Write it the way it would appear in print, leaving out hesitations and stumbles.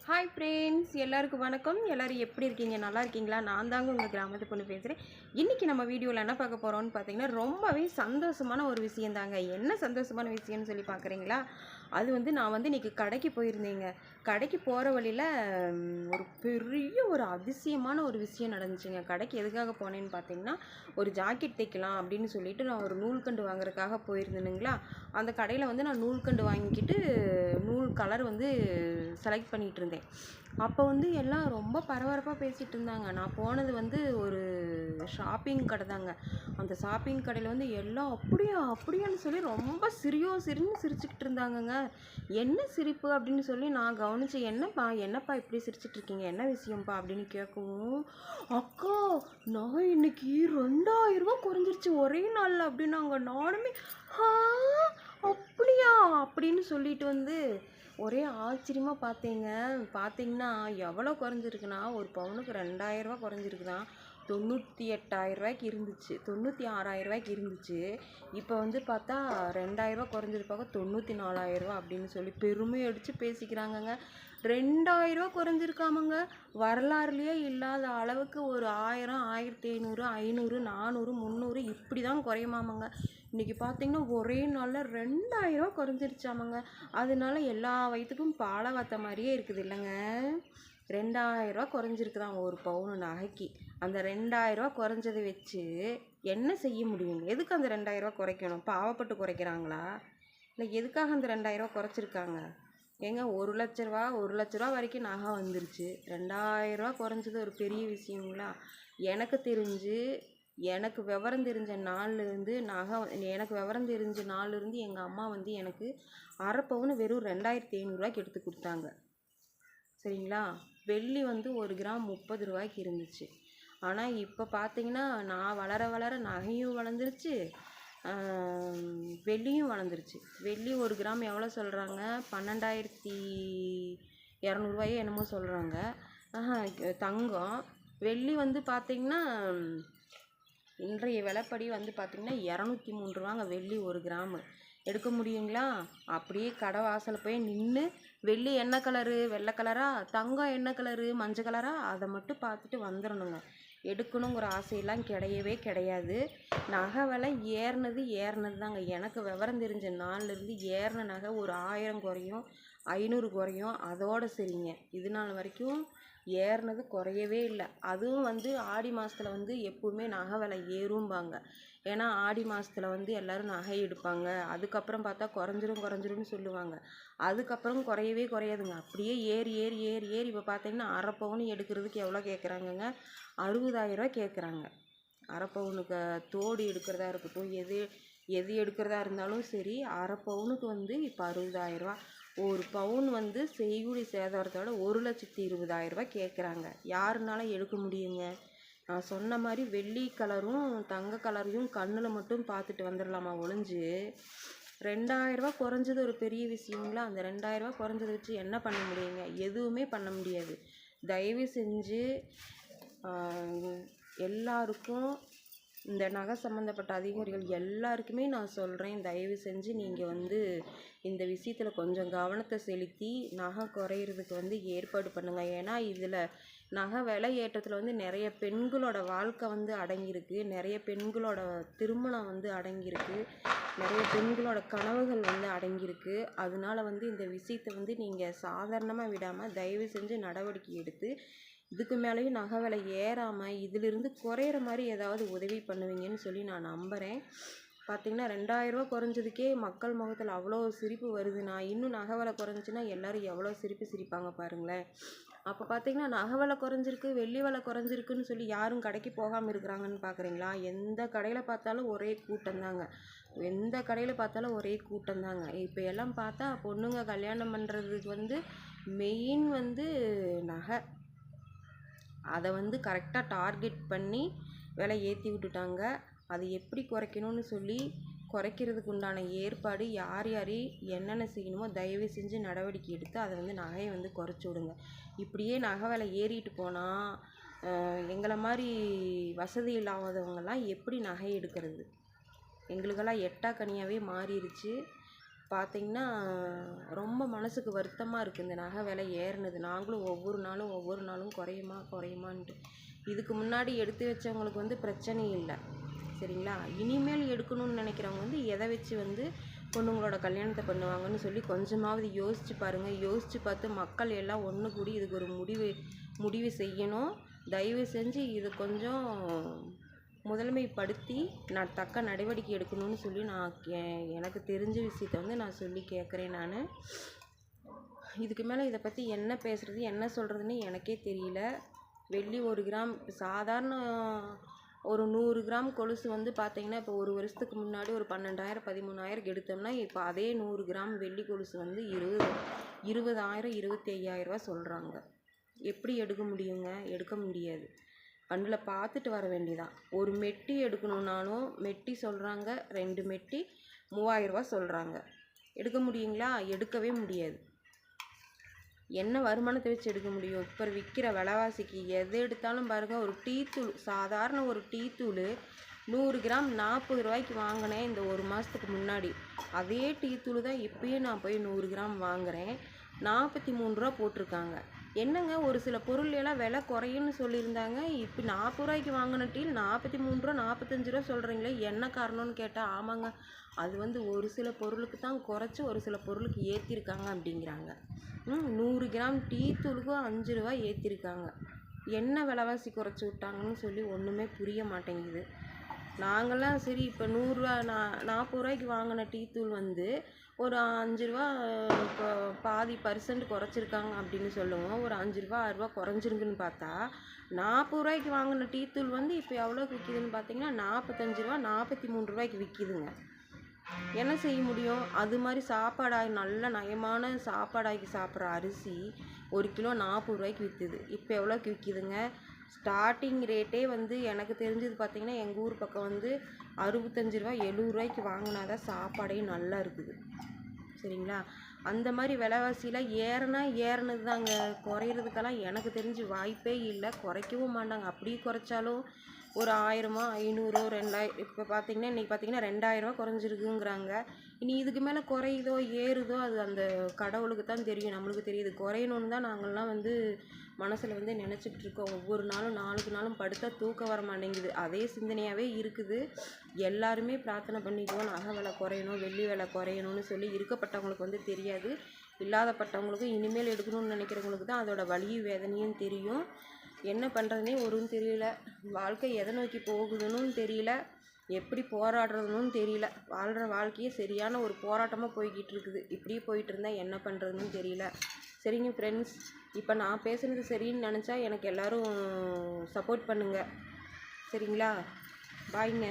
Hi friends, எல்லாருக்கும் வணக்கம். எல்லோரும் எப்படி இருக்கீங்க? நல்லா இருக்கீங்களா? நான் தாங்க உங்கள் கிராமத்து பொண்ணு பேசுகிறேன். இன்றைக்கி நம்ம வீடியோவில் என்ன பார்க்க போகிறோம்னு பார்த்தீங்கன்னா, ரொம்பவே சந்தோஷமான ஒரு விஷயந்தாங்க. என்ன சந்தோஷமான விஷயம்னு சொல்லி பார்க்குறீங்களா? அது வந்து நான் வந்து இன்றைக்கி கடைக்கு போயிருந்தேங்க. கடைக்கு போகிற வழியில் ஒரு பெரிய ஒரு அதிசயமான ஒரு விஷயம் நடந்துச்சுங்க. கடைக்கு எதுக்காக போனேன்னு பார்த்தீங்கன்னா, ஒரு ஜாக்கெட் தைக்கலாம் அப்படின்னு சொல்லிட்டு நான் ஒரு நூல்கண்டு வாங்குறதுக்காக போயிருந்தேனுங்களா. அந்த கடையில் வந்து நான் நூல்கண்டு வாங்கிக்கிட்டு நூல் கலர் வந்து செலக்ட் பண்ணிகிட்டு இருந்தேன். அப்போ வந்து எல்லாம் ரொம்ப பரபரப்பாக பேசிகிட்டு இருந்தாங்க. நான் போனது வந்து ஒரு ஷாப்பிங் கடை தாங்க. அந்த ஷாப்பிங் கடையில் வந்து எல்லாம் அப்படியா அப்படியான்னு சொல்லி ரொம்ப சிரின்னு சிரிச்சுக்கிட்டு இருந்தாங்கங்க. என்ன சிரிப்பு அப்படின்னு சொல்லி நான் கவனிச்சு, என்னப்பா இப்படி சிரிச்சிட்டு இருக்கீங்க, என்ன விஷயம்ப்பா அப்படின்னு கேட்கவும், அக்கா நான் இன்னைக்கு 2000 குறைஞ்சிருச்சு ஒரே நாளில் அப்படின்னாங்க. நானுமே ஆ அப்படியா அப்படின்னு சொல்லிட்டு வந்து ஒரே ஆச்சரியமாக பார்த்தேங்க. பார்த்தீங்கன்னா எவ்வளோ குறைஞ்சிருக்குன்னா, ஒரு பவுனுக்கு 2000 குறைஞ்சிருக்குதான். 98,000 இருந்துச்சு, 96,000 இருந்துச்சு. இப்போ வந்து பார்த்தா 2000 குறைஞ்சிருப்பாங்க, 94,000 அப்படின்னு சொல்லி பெருமை அடித்து பேசிக்கிறாங்கங்க. 2000 குறைஞ்சிருக்காமங்க. வரலாறுலேயே இல்லாத அளவுக்கு ஒரு 1000, 1500, 500, 400, 300 இப்படி தான் குறையுமாமங்க. இன்றைக்கி பார்த்தீங்கன்னா ஒரே நாளில் 2000 குறைஞ்சிருச்சாமங்க. அதனால எல்லா வயிற்றுக்கும் பாலை வாத்த மாதிரியே இருக்குது இல்லைங்க. 2000 குறைஞ்சிருக்குதான் ஒரு பவுன் நகைக்கு. அந்த 2000 குறைஞ்சதை வச்சு என்ன செய்ய முடியும்? எதுக்கு அந்த 2000 குறைக்கணும்? பாவப்பட்டு குறைக்கிறாங்களா? இல்லை எதுக்காக அந்த 2000 குறைச்சிருக்காங்க? ஏங்க 1,00,000 வரைக்கும் நகை வந்துருச்சு. 2000 குறைஞ்சது ஒரு பெரிய விஷயங்களா? எனக்கு தெரிஞ்சு எனக்கு விவரம் தெரிஞ்ச நாள்லேருந்து எனக்கு விவரம் தெரிஞ்ச நாள்லேருந்து எங்கள் அம்மா வந்து எனக்கு அரை பவுன் வெறும் 2,500 எடுத்து கொடுத்தாங்க. சரிங்களா? வெள்ளி வந்து 1 கிராம் 30 ரூபாய்க்கு இருந்துச்சு. ஆனால் இப்போ பார்த்தீங்கன்னா நான் வளர நகையும் வளர்ந்துருச்சு, வெள்ளியும் வளர்ந்துருச்சு. வெள்ளி 1 கிராம் எவ்வளோ சொல்கிறாங்க? 12,200 என்னமோ சொல்கிறாங்க. தங்கம் வெள்ளி வந்து பார்த்திங்கன்னா இன்றைய விலைப்படி வந்து பார்த்திங்கன்னா 203 ரூபாங்க வெள்ளி 1 கிராமு. எடுக்க முடியுங்களா? அப்படியே கடை வாசலில் போய் நின்று வெள்ளி என்ன கலரு, வெள்ளை கலரா, தங்கம் என்ன கலரு, மஞ்சள் கலரா, அதை மட்டும் பார்த்துட்டு வந்துடணுங்க. எடுக்கணுங்கிற ஆசையெல்லாம் கிடையவே கிடையாது. நகை விலை ஏறினது தாங்க. எனக்கு விவரம் தெரிஞ்ச நாள்லேருந்து ஏறின நகை ஒரு 1000 குறையும், 500 குறையும், அதோடு சரிங்க. இது நாள் வரைக்கும் ஏறினது குறையவே இல்லை. அதுவும் வந்து ஆடி மாதத்தில் வந்து எப்போவுமே நகை விலை ஏறும்பாங்க. ஏன்னா ஆடி மாதத்தில் வந்து எல்லோரும் நகை எடுப்பாங்க. அதுக்கப்புறம் பார்த்தா குறைஞ்சிரும்னு சொல்லுவாங்க. அதுக்கப்புறம் குறையவே குறையாதுங்க. அப்படியே ஏறி இப்போ பார்த்தீங்கன்னா அரை பவுன் எடுக்கிறதுக்கு எவ்வளோ கேட்குறாங்கங்க? 60,000 கேட்குறாங்க. அரை பவுனுக்கு தோடு எடுக்கிறதா இருக்கட்டும், எது எடுக்கிறதா இருந்தாலும் சரி, அரை பவுனுக்கு வந்து இப்போ 60,000. ஒரு பவுன் வந்து செய்கூலி சேதாரத்தோட 1,20,000 கேட்குறாங்க. யாருனால எடுக்க முடியுங்க? நான் சொன்ன மாதிரி வெள்ளி கலரும் தங்க கலரையும் கண்ணில் மட்டும் பார்த்துட்டு வந்துடலாமா ஒழிஞ்சு, 2000 குறைஞ்சது ஒரு பெரிய விஷயங்களா? அந்த 2000 குறைஞ்சதை வச்சு என்ன பண்ண முடியுங்க? எதுவுமே பண்ண முடியாது. தயவு செஞ்சு எல்லாருக்கும், இந்த நகை சம்மந்தப்பட்ட அதிகாரிகள் எல்லாருக்குமே நான் சொல்கிறேன், தயவு செஞ்சு நீங்கள் வந்து இந்த விஷயத்தில் கொஞ்சம் கவனத்தை செலுத்தி நகை குறையிறதுக்கு வந்து ஏற்பாடு பண்ணுங்கள். ஏன்னா இதில் நகை விலை ஏற்றத்தில் வந்து நிறைய பெண்களோட வாழ்க்கை வந்து அடங்கியிருக்கு, நிறைய பெண்களோட திருமணம் வந்து அடங்கியிருக்கு, நிறைய பெண்களோட கனவுகள் வந்து அடங்கியிருக்கு. அதனால வந்து இந்த விஷயத்தை வந்து நீங்கள் சாதாரணமாக விடாமல் தயவு செஞ்சு நடவடிக்கை எடுத்து இதுக்கு மேலேயும் நகை விலை ஏறாமல் இதிலிருந்து குறையிற மாதிரி ஏதாவது உதவி பண்ணுவீங்கன்னு சொல்லி நான் நம்புகிறேன். பார்த்திங்கன்னா 2000 குறைஞ்சதுக்கே மக்கள் முகத்தில் அவ்வளோ சிரிப்பு வருதுன்னா, இன்னும் நகை விலை குறைஞ்சின்னா எல்லோரும் எவ்வளோ சிரிப்பாங்க பாருங்களேன். அப்போ பார்த்திங்கன்னா நகை விலை குறைஞ்சிருக்கு, வெள்ளி விலை குறைஞ்சிருக்குன்னு சொல்லி யாரும் கடைக்கு போகாமல் இருக்கிறாங்கன்னு பார்க்குறீங்களா? எந்த கடையில் பார்த்தாலும் ஒரே கூட்டம்தாங்க. இப்போ எல்லாம் பார்த்தா பொண்ணுங்க கல்யாணம் பண்ணுறதுக்கு வந்து மெயின் வந்து நகை. அதை வந்து கரெக்டாக டார்கெட் பண்ணி விலை ஏற்றி விட்டுட்டாங்க. அதை எப்படி குறைக்கணும்னு சொல்லி குறைக்கிறதுக்கு உண்டான ஏற்பாடு யார் என்னென்ன செய்யணுமோ தயவு செஞ்சு நடவடிக்கை எடுத்து அதை வந்து நகையை வந்து குறைச்சி விடுங்க. இப்படியே நகை விலை ஏறிட்டு போனால் எங்களை மாதிரி வசதி இல்லாதவங்கெல்லாம் எப்படி நகை எடுக்கிறது? எங்களுக்கெல்லாம் எட்டாக்கனியாகவே மாறிடுச்சு. பார்த்திங்கன்னா ரொம்ப மனசுக்கு வருத்தமாக இருக்குது இந்த நகை விலை ஏறினது. நாங்களும் ஒவ்வொரு நாளும் குறையுமான்ட்டு. இதுக்கு முன்னாடி எடுத்து வச்சவங்களுக்கு வந்து பிரச்சனை இல்லை, சரிங்களா? இனிமேல் எடுக்கணும்னு நினைக்கிறவங்க வந்து எதை வச்சு வந்து பொண்ணுங்களோட கல்யாணத்தை பண்ணுவாங்கன்னு சொல்லி கொஞ்சமாவது யோசித்து பாருங்கள். யோசித்து பார்த்து மக்கள் எல்லாம் ஒன்று கூடி இதுக்கு ஒரு முடிவு செய்யணும். தயவு செஞ்சு இது கொஞ்சம் முதன்மைப்படுத்தி நான் தக்க நடவடிக்கை எடுக்கணும்னு சொல்லி நான் எனக்கு தெரிஞ்ச விஷயத்த வந்து நான் சொல்லி கேட்குறேன். நான் இதுக்கு மேலே இதை பற்றி என்ன பேசுகிறது என்ன சொல்கிறதுன்னு எனக்கே தெரியல. வெள்ளி 1 கிராம் சாதாரண ஒரு 100 கிராம் கொலுசு வந்து பார்த்திங்கன்னா இப்போ ஒரு வருஷத்துக்கு முன்னாடி ஒரு 12,000 13,000 எடுத்தோம்னா இப்போ அதே 100 கிராம் வெள்ளி கொலுசு வந்து 20,000 25,000 சொல்கிறாங்க. எப்படி எடுக்க முடியுங்க? எடுக்க முடியாது. கண்ணில் பார்த்துட்டு வர வேண்டியதான். ஒரு மெட்டி எடுக்கணுன்னாலும் மெட்டி சொல்கிறாங்க, 2 மெட்டி 3,000 சொல்கிறாங்க. எடுக்க முடியுங்களா? எடுக்கவே முடியாது. என்ன வருமானத்தை வச்சு எடுக்க முடியும்? இப்போ விற்கிற விலைவாசிக்கு எது எடுத்தாலும் பாருங்கள். ஒரு டீ தூள், சாதாரண ஒரு டீ தூள் 100 கிராம் 40 ரூபாய்க்கு வாங்கினேன் இந்த ஒரு மாதத்துக்கு முன்னாடி. அதே டீ தூள் தான் இப்பயும் நான் போய் 100 கிராம் வாங்குகிறேன். 43 ரூபா போட்டிருக்காங்க. என்னங்க ஒரு சில பொருள் எல்லாம் விலை குறையும்னு சொல்லியிருந்தாங்க. இப்போ 40 ரூபாய்க்கு வாங்கின டீ 43 ரூபா 45 ரூபா சொல்கிறீங்களே, என்ன காரணம்னு கேட்டால் ஆமாங்க, அது வந்து ஒரு சில பொருளுக்கு தான் குறைச்சி ஒரு சில பொருளுக்கு ஏற்றிருக்காங்க அப்படிங்கிறாங்க. 100 கிராம் டீ தூளுக்கும் 5 ரூபா ஏற்றிருக்காங்க. என்ன விலைவாசி குறைச்சி விட்டாங்கன்னு சொல்லி ஒன்றுமே புரிய மாட்டேங்குது. நாங்கள்லாம் சரி இப்போ 100 ரூபா 40 ரூபாய்க்கு வாங்கின டீ தூள் வந்து ஒரு 5 ரூபா இப்போ பாதி % குறைச்சிருக்காங்க அப்படின்னு சொல்லுவோம். ஒரு 5 ரூபா 6 ரூபா குறைஞ்சிருக்குன்னு பார்த்தா 40 ரூபாய்க்கு வாங்கின டீ தூள் வந்து இப்போ எவ்வளோக்கு விற்கிதுன்னு பார்த்தீங்கன்னா 45 ரூபா 43 ரூபாய்க்கு விற்கிதுங்க. என்ன செய்ய முடியும்? அது மாதிரி சாப்பாடாகி நல்ல நயமான சாப்பாடாக்கி சாப்பிட்ற அரிசி 1 கிலோ 40 ரூபாய்க்கு விற்றுது. இப்போ எவ்வளோக்கு விற்கிதுங்க? ஸ்டார்டிங் ரேட்டே வந்து எனக்கு தெரிஞ்சது பார்த்திங்கன்னா எங்கள் ஊர் பக்கம் வந்து 65 ரூபா 70 ரூபாய்க்கு வாங்கினா தான் சாப்பாடே நல்லா இருக்குது, சரிங்களா? அந்த மாதிரி விலைவாசியில் ஏறினது தாங்க. குறையிறதுக்கெல்லாம் எனக்கு தெரிஞ்சு வாய்ப்பே இல்லை. குறைக்கவும் மாட்டாங்க. அப்படியே குறைச்சாலும் ஒரு 1000 500 2000 இப்போ பார்த்திங்கன்னா இன்றைக்கி பார்த்திங்கன்னா 2000 ரூபா குறைஞ்சிருக்குங்கிறாங்க. இனி இதுக்கு மேலே குறையுதோ ஏறுதோ அது அந்த கடவுளுக்கு தான் தெரியும், நம்மளுக்கு தெரியுது. குறையணுன்னு தான் நாங்கள்லாம் வந்து மனசில் வந்து நினச்சிக்கிட்டு இருக்கோம். ஒவ்வொரு நாளும் நாளுக்கு நாளும் படுத்தா தூக்கம் வர மாட்டேங்குது. அதே சிந்தனையாகவே இருக்குது. எல்லாருமே பிரார்த்தனை பண்ணிக்குவோம் நகை விலை குறையணும், வெள்ளி விலை குறையணும்னு சொல்லி. இருக்கப்பட்டவங்களுக்கு வந்து தெரியாது, இல்லாதப்பட்டவங்களுக்கும் இனிமேல் எடுக்கணும்னு நினைக்கிறவங்களுக்கு தான் அதோட வலியும் வேதனையும் தெரியும். என்ன பண்ணுறதுனே ஒன்றும் தெரியல. வாழ்க்கை எதை நோக்கி போகுதுன்னு தெரியல, எப்படி போராடுறதுன்னு தெரியல. வாழ்கிற வாழ்க்கையே சரியான ஒரு போராட்டமாக போய்கிட்டு இருக்குது. இப்படியே போயிட்டு இருந்தால் என்ன பண்ணுறதுன்னு தெரியல. சரிங்க ஃப்ரெண்ட்ஸ், இப்போ நான் பேசுகிறது சரின்னு நினச்சா எனக்கு எல்லோரும் சப்போர்ட் பண்ணுங்கள், சரிங்களா? பாய்ங்க.